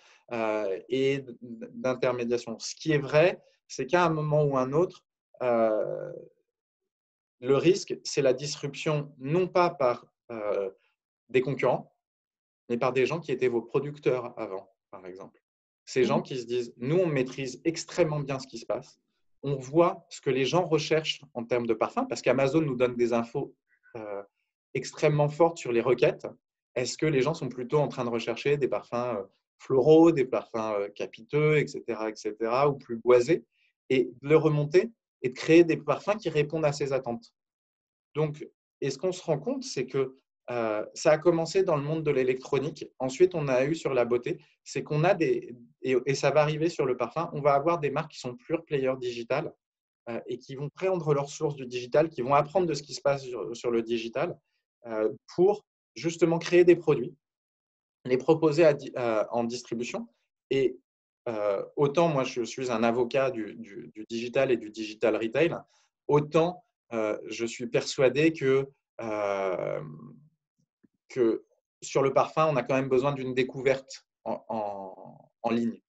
et d'intermédiation. Ce qui est vrai, c'est qu'à un moment ou un autre, euh, le risque, c'est la disruption non pas par des concurrents, mais par des gens qui étaient vos producteurs avant, par exemple. Ces gens qui se disent, nous, on maîtrise extrêmement bien ce qui se passe. On voit ce que les gens recherchent en termes de parfum, parce qu'Amazon nous donne des infos extrêmement fortes sur les requêtes. Est-ce que les gens sont plutôt en train de rechercher des parfums floraux, des parfums capiteux, etc., ou plus boisés, et de le remonter et de créer des parfums qui répondent à ces attentes. Donc, et ce qu'on se rend compte, c'est que ça a commencé dans le monde de l'électronique. Ensuite, on a eu sur la beauté, c'est qu'on a et ça va arriver sur le parfum, on va avoir des marques qui sont pure player digital et qui vont prendre leurs sources du digital, qui vont apprendre de ce qui se passe sur le digital pour justement créer des produits, les proposer en distribution. Et autant moi, je suis un avocat du digital et du digital retail, autant je suis persuadé que sur le parfum, on a quand même besoin d'une découverte en ligne,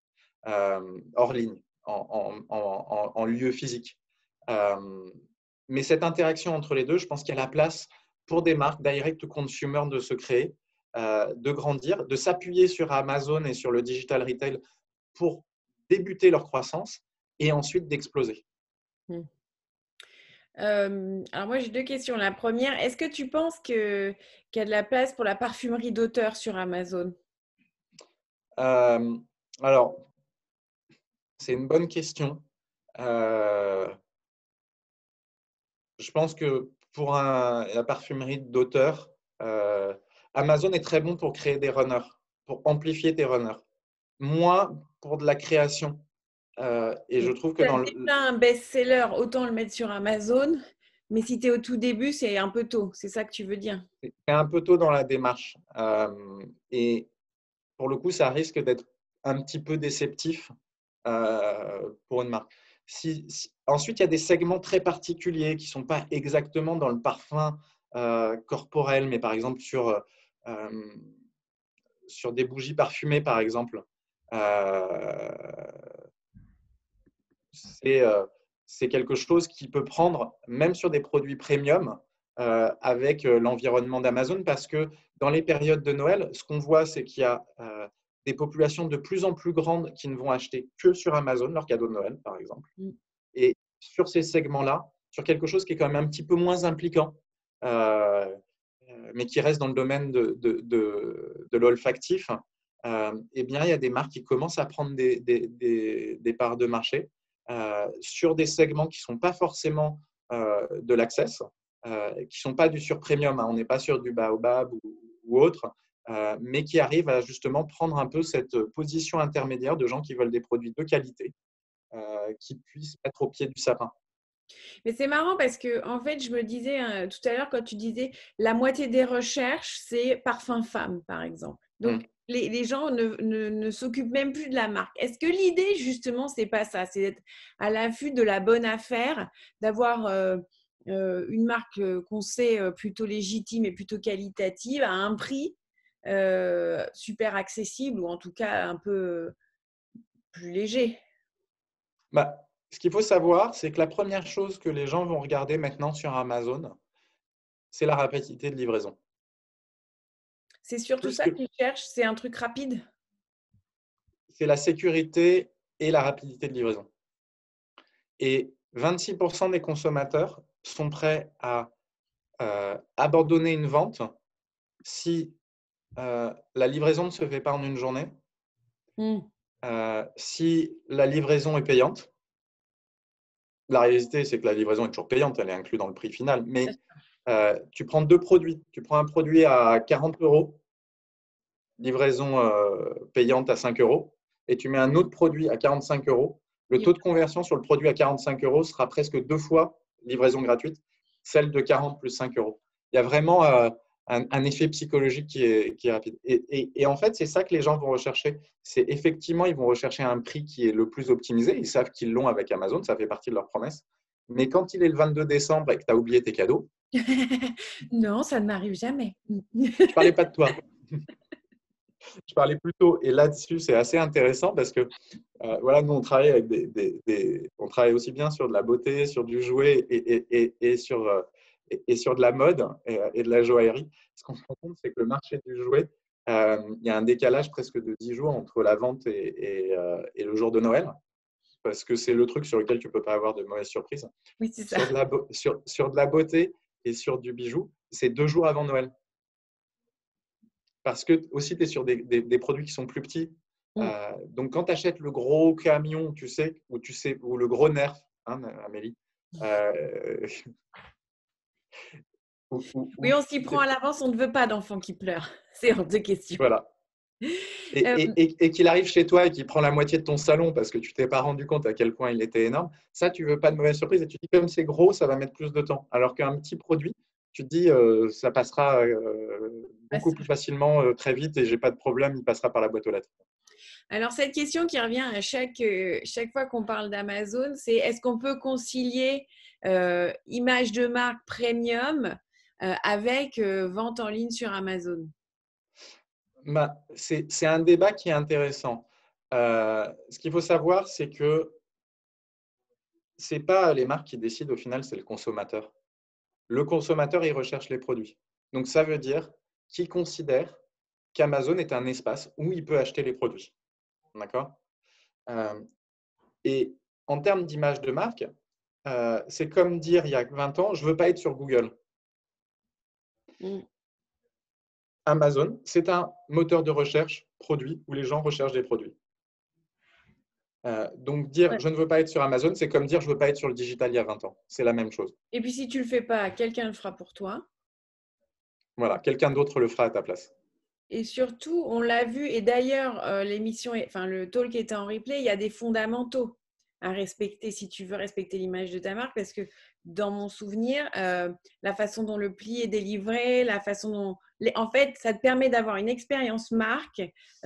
hors ligne, en lieu physique. Mais cette interaction entre les deux, je pense qu'il y a la place pour des marques direct to consumer de se créer, de grandir, de s'appuyer sur Amazon et sur le digital retail pour débuter leur croissance et ensuite d'exploser. Alors moi j'ai deux questions. La première, est-ce que tu penses qu'il y a de la place pour la parfumerie d'auteur sur Amazon? Alors, c'est une bonne question. Je pense que pour la parfumerie d'auteur, Amazon est très bon pour créer des runners, pour amplifier tes runners. Moi, pour de la création. Et je trouve que Tu as dans déjà un best-seller, autant le mettre sur Amazon, mais si tu es au tout début, c'est un peu tôt. C'est ça que tu veux dire? c'est un peu tôt dans la démarche. Et pour le coup, ça risque d'être un petit peu déceptif pour une marque. Ensuite, il y a des segments très particuliers qui ne sont pas exactement dans le parfum corporel, mais par exemple sur des bougies parfumées, par exemple. C'est quelque chose qui peut prendre, même sur des produits premium, avec l'environnement d'Amazon, parce que dans les périodes de Noël, ce qu'on voit, c'est qu'il y a des populations de plus en plus grandes qui ne vont acheter que sur Amazon, leur cadeau de Noël, par exemple. Et sur ces segments-là, sur quelque chose qui est quand même un petit peu moins impliquant, mais qui reste dans le domaine de l'olfactif, eh bien, il y a des marques qui commencent à prendre des parts de marché sur des segments qui ne sont pas forcément de l'access, qui ne sont pas du sur-premium. Hein, on n'est pas sur du Baobab ou autre, mais qui arrivent à justement prendre un peu cette position intermédiaire de gens qui veulent des produits de qualité, qui puissent être au pied du sapin. Mais c'est marrant parce que, en fait, je me disais tout à l'heure, quand tu disais la moitié des recherches, c'est parfum femme, par exemple. Donc, les gens ne s'occupent même plus de la marque. Est-ce que l'idée, justement, c'est pas ça? C'est d'être à l'affût de la bonne affaire, d'avoir une marque qu'on sait plutôt légitime et plutôt qualitative à un prix super accessible ou en tout cas un peu plus léger. Bah, ce qu'il faut savoir, c'est que la première chose que les gens vont regarder maintenant sur Amazon, c'est la rapidité de livraison. C'est surtout Plus ça que qu'ils cherchent, c'est un truc rapide. c'est la sécurité et la rapidité de livraison. Et 26% des consommateurs sont prêts à abandonner une vente si la livraison ne se fait pas en une journée, si la livraison est payante. La réalité, c'est que la livraison est toujours payante, elle est inclue dans le prix final, mais tu prends deux produits. Tu prends un produit à 40 €, livraison payante à 5 €, et tu mets un autre produit à 45 €. Le taux de conversion sur le produit à 45 € sera presque 2 fois livraison gratuite, celle de 40 plus 5 €. Il y a vraiment un effet psychologique qui est rapide. Et en fait, c'est ça que les gens vont rechercher. C'est effectivement, ils vont rechercher un prix qui est le plus optimisé. Ils savent qu'ils l'ont avec Amazon, ça fait partie de leur promesse. Mais quand il est le 22 décembre et que tu as oublié tes cadeaux, Non, ça ne m'arrive jamais. je ne parlais pas de toi. Je parlais plutôt, et là-dessus, c'est assez intéressant parce que voilà, nous, on travaille avec on travaille aussi bien sur de la beauté, sur du jouet et sur de la mode et de la joaillerie. Ce qu'on se rend compte, c'est que le marché du jouet, il y a un décalage presque de 10 jours entre la vente et le jour de Noël, parce que c'est le truc sur lequel tu ne peux pas avoir de mauvaises surprises. Oui, c'est ça. Sur de la beauté et sur du bijou, c'est 2 jours avant Noël. Parce que aussi, tu es sur des produits qui sont plus petits. Donc, quand tu achètes le gros camion, tu sais, ou le gros nerf, hein, Amélie, Oui, on s'y prend à l'avance, on ne veut pas d'enfants qui pleurent. C'est hors de question. voilà. Et qu'il arrive chez toi et qu'il prend la moitié de ton salon parce que tu t'es pas rendu compte à quel point il était énorme, ça, tu veux pas de mauvaise surprise. Et tu dis, comme c'est gros, ça va mettre plus de temps. Alors qu'un petit produit, tu te dis, ça passera beaucoup plus facilement très vite et j'ai pas de problème, il passera par la boîte aux lettres. Alors, cette question qui revient à chaque fois qu'on parle d'Amazon, c'est est-ce qu'on peut concilier image de marque premium avec vente en ligne sur Amazon? C'est un débat qui est intéressant. Ce qu'il faut savoir, c'est que ce n'est pas les marques qui décident, au final, c'est le consommateur. Le consommateur, il recherche les produits. Donc, ça veut dire qu'il considère qu'Amazon est un espace où il peut acheter les produits. D'accord? Et en termes d'image de marque, c'est comme dire il y a 20 ans, je ne veux pas être sur Google. Amazon, c'est un moteur de recherche produit où les gens recherchent des produits. Donc, dire je ne veux pas être sur Amazon, c'est comme dire je ne veux pas être sur le digital il y a 20 ans. C'est la même chose. Et puis, si tu ne le fais pas, quelqu'un le fera pour toi. Voilà, quelqu'un d'autre le fera à ta place. Et surtout, on l'a vu, et d'ailleurs, le talk était en replay, il y a des fondamentaux à respecter si tu veux respecter l'image de ta marque, parce que dans mon souvenir, la façon dont le pli est délivré, la façon dont… En fait, ça te permet d'avoir une expérience marque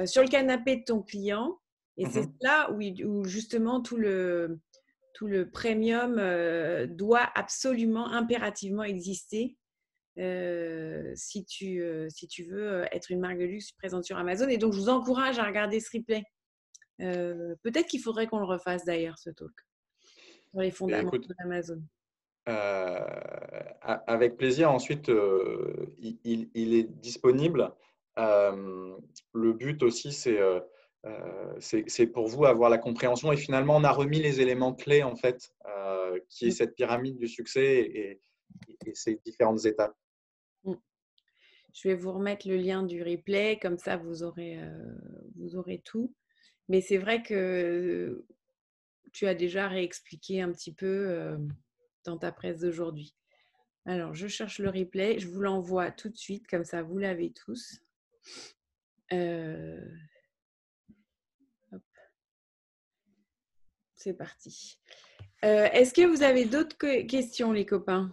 sur le canapé de ton client, et c'est là où justement tout le premium doit absolument, impérativement exister si tu veux être une marque de luxe présente sur Amazon. Et donc, je vous encourage à regarder ce replay. Peut-être qu'il faudrait qu'on le refasse d'ailleurs, ce talk, sur les fondamentaux d'Amazon. Avec plaisir. Ensuite, il est disponible. Le but aussi, c'est pour vous avoir la compréhension. Et finalement, on a remis les éléments clés, en fait, qui est cette pyramide du succès et ces différentes étapes. Je vais vous remettre le lien du replay, comme ça vous aurez tout. Mais c'est vrai que tu as déjà réexpliqué un petit peu dans ta presse d'aujourd'hui. Alors, je cherche le replay, je vous l'envoie tout de suite, comme ça vous l'avez tous. Hop. C'est parti. Est-ce que vous avez d'autres questions, les copains?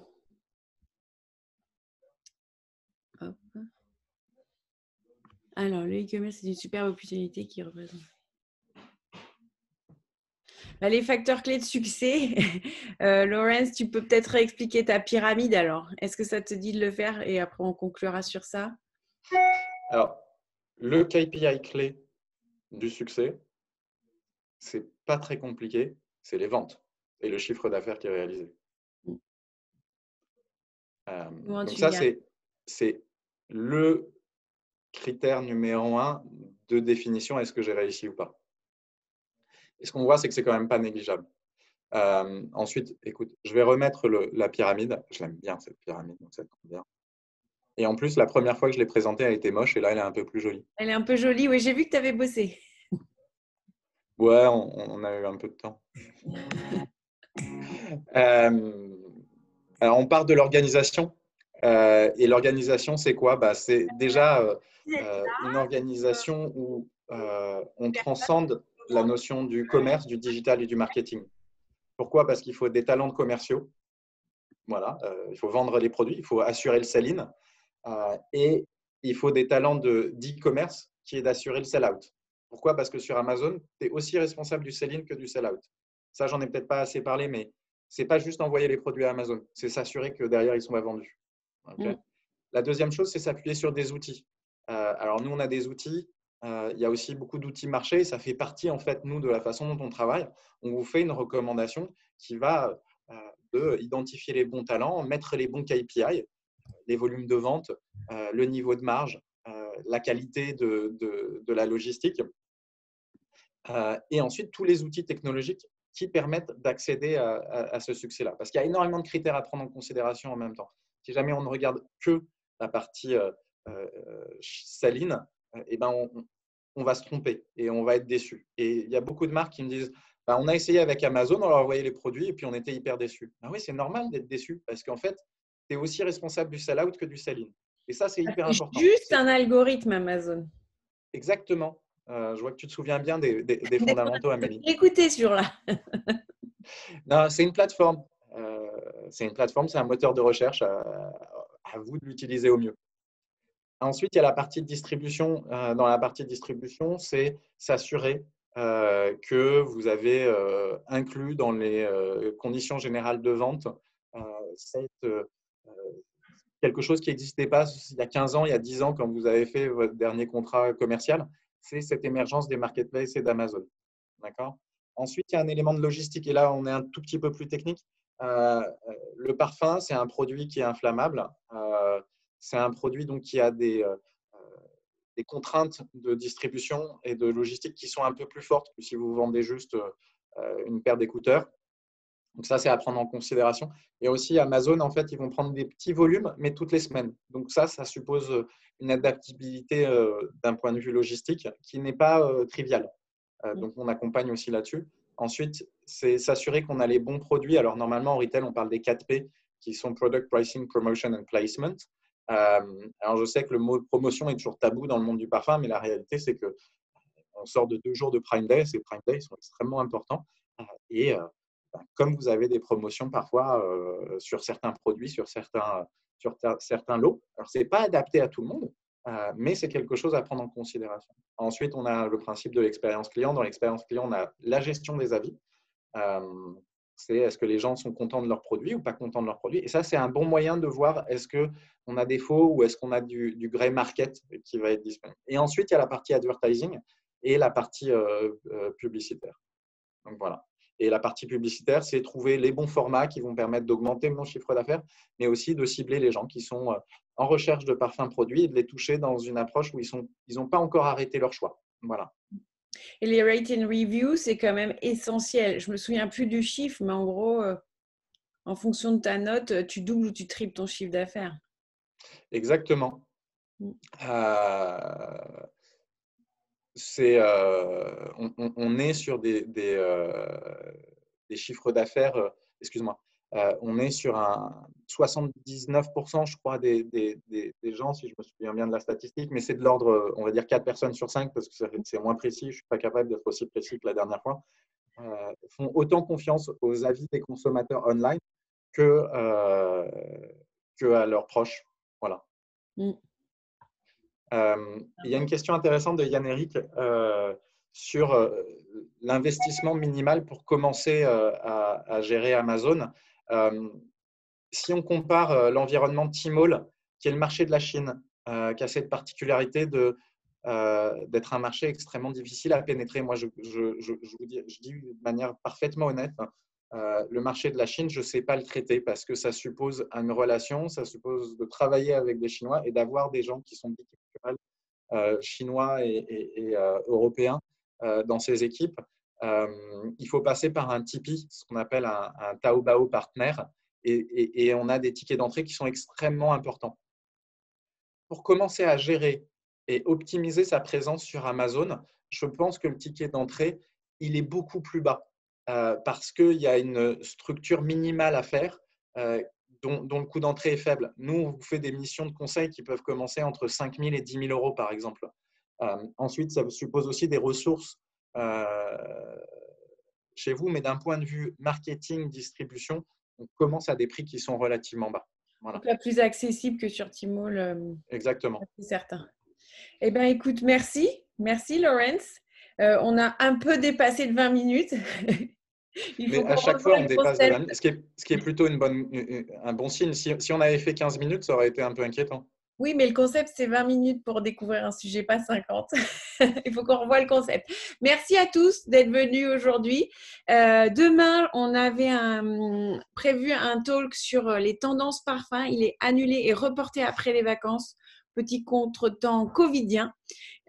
Hop. Alors, le e-commerce, c'est une superbe opportunité qui représente… les facteurs clés de succès. Laurence, tu peux peut-être réexpliquer ta pyramide alors. Est-ce que ça te dit de le faire et après on conclura sur ça? Alors, le KPI clé du succès, c'est pas très compliqué, c'est les ventes et le chiffre d'affaires qui est réalisé. Donc ça, c'est le critère numéro 1 de définition, est-ce que j'ai réussi ou pas. Et ce qu'on voit, c'est que c'est quand même pas négligeable. Ensuite, écoute, je vais remettre la pyramide. Je l'aime bien, cette pyramide, donc ça tombe bien. Et en plus, la première fois que je l'ai présentée, elle était moche et là, elle est un peu plus jolie. Elle est un peu jolie, oui, j'ai vu que tu avais bossé. Ouais, on a eu un peu de temps. Alors, on part de l'organisation. Et l'organisation, c'est quoi? C'est déjà une organisation où on transcende la notion du commerce, du digital et du marketing. Pourquoi? Parce qu'il faut des talents de commerciaux. Voilà, il faut vendre les produits, il faut assurer le sell-in. Et il faut des talents d'e-commerce qui est d'assurer le sell-out. Pourquoi? Parce que sur Amazon, tu es aussi responsable du sell-in que du sell-out. Ça, j'en ai peut-être pas assez parlé, mais ce n'est pas juste envoyer les produits à Amazon, c'est s'assurer que derrière, ils sont vendus. Okay. La deuxième chose, c'est s'appuyer sur des outils. Alors, nous, on a des outils. Il y a aussi beaucoup d'outils marché. Ça fait partie, en fait, nous, de la façon dont on travaille. On vous fait une recommandation qui va d'identifier les bons talents, mettre les bons KPI, les volumes de vente, le niveau de marge, la qualité de la logistique. Et ensuite, tous les outils technologiques qui permettent d'accéder à ce succès-là. Parce qu'il y a énormément de critères à prendre en considération en même temps. Si jamais on ne regarde que la partie saline, eh ben on va se tromper et on va être déçu. Et il y a beaucoup de marques qui me disent on a essayé avec Amazon, on leur a envoyé les produits et puis on était hyper déçus. Oui, c'est normal d'être déçu parce qu'en fait, tu es aussi responsable du sell-out que du sell-in. Et ça, c'est hyper important. Juste un algorithme Amazon. Exactement. Je vois que tu te souviens bien des fondamentaux, Amélie. Écoutez sur là. Non, c'est une plateforme. C'est un moteur de recherche. À vous de l'utiliser au mieux. Ensuite, il y a la partie de distribution. Dans la partie de distribution, c'est s'assurer que vous avez inclus dans les conditions générales de vente euh, cette, quelque chose qui n'existait pas il y a 15 ans, il y a 10 ans, quand vous avez fait votre dernier contrat commercial, c'est cette émergence des marketplaces et d'Amazon. D'accord. Ensuite, il y a un élément de logistique, et là, on est un tout petit peu plus technique. Le parfum, c'est un produit qui est inflammable. C'est un produit donc, qui a des contraintes de distribution et de logistique qui sont un peu plus fortes que si vous vendez juste une paire d'écouteurs. Donc ça, c'est à prendre en considération. Et aussi, Amazon, en fait, ils vont prendre des petits volumes, mais toutes les semaines. Donc ça suppose une adaptabilité d'un point de vue logistique qui n'est pas triviale. Donc, on accompagne aussi là-dessus. Ensuite, c'est s'assurer qu'on a les bons produits. Alors, normalement, en retail, on parle des 4 P, qui sont Product, Pricing, Promotion and Placement. Alors, je sais que le mot promotion est toujours tabou dans le monde du parfum, mais la réalité, c'est qu'on sort de 2 jours de Prime Day. Ces Prime Day sont extrêmement importants. Et comme vous avez des promotions parfois sur certains produits, sur certains lots, alors ce n'est pas adapté à tout le monde, mais c'est quelque chose à prendre en considération. Ensuite, on a le principe de l'expérience client. Dans l'expérience client, on a la gestion des avis. C'est est-ce que les gens sont contents de leurs produits ou pas contents de leurs produits. Et ça, c'est un bon moyen de voir est-ce qu'on a des faux ou est-ce qu'on a du grey market qui va être disponible. Et ensuite, il y a la partie advertising et la partie publicitaire. Donc voilà. Et la partie publicitaire, c'est trouver les bons formats qui vont permettre d'augmenter mon chiffre d'affaires, mais aussi de cibler les gens qui sont en recherche de parfums produits et de les toucher dans une approche où ils n'ont pas encore arrêté leur choix. Voilà. Et les rate and review, c'est quand même essentiel. Je me souviens plus du chiffre, mais en gros, en fonction de ta note, tu doubles ou tu triples ton chiffre d'affaires. Exactement. On est sur des chiffres d'affaires, excuse-moi, on est sur un 79%, je crois, des gens, si je me souviens bien de la statistique, mais c'est de l'ordre, on va dire 4 personnes sur 5, parce que c'est moins précis, je ne suis pas capable d'être aussi précis que la dernière fois, font autant confiance aux avis des consommateurs online que à leurs proches. Voilà. Il y a une question intéressante de Yann-Éric sur l'investissement minimal pour commencer à gérer Amazon. Si on compare l'environnement Tmall, qui est le marché de la Chine, qui a cette particularité d'être un marché extrêmement difficile à pénétrer. Moi, je dis de manière parfaitement honnête, le marché de la Chine, je ne sais pas le traiter parce que ça suppose une relation, ça suppose de travailler avec des Chinois et d'avoir des gens qui sont biculturels, chinois et européens dans ces équipes. Il faut passer par un Tipeee, ce qu'on appelle un Taobao partner, et on a des tickets d'entrée qui sont extrêmement importants. Pour commencer à gérer et optimiser sa présence sur Amazon, je pense que le ticket d'entrée, il est beaucoup plus bas parce qu'il y a une structure minimale à faire dont le coût d'entrée est faible. Nous, on vous fait des missions de conseil qui peuvent commencer entre 5 000 et 10 000 euros, par exemple. Ensuite, ça suppose aussi des ressources chez vous, mais d'un point de vue marketing, distribution, on commence à des prix qui sont relativement bas. Voilà. Donc, plus accessible que sur Tmall. Exactement. C'est certain. Eh bien, écoute, merci. Merci, Laurence. On a un peu dépassé de 20 minutes. Mais à chaque fois, on dépasse de 20 minutes, ce qui est plutôt un bon signe. Si on avait fait 15 minutes, ça aurait été un peu inquiétant. Oui, mais le concept, c'est 20 minutes pour découvrir un sujet, pas 50. Il faut qu'on revoie le concept. Merci à tous d'être venus aujourd'hui. Demain, on avait prévu un talk sur les tendances parfums. Il est annulé et reporté après les vacances. Petit contretemps covidien.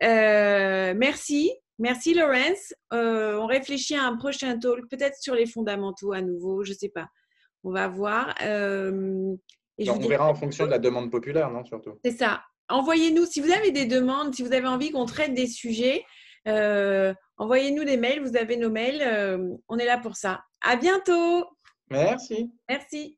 Merci. Merci, Laurence. On réfléchit à un prochain talk, peut-être sur les fondamentaux à nouveau. Je ne sais pas. On va voir. On verra en fonction de la demande populaire, non, surtout. C'est ça. Envoyez-nous, si vous avez des demandes, si vous avez envie qu'on traite des sujets, envoyez-nous des mails. Vous avez nos mails. On est là pour ça. À bientôt. Merci. Merci.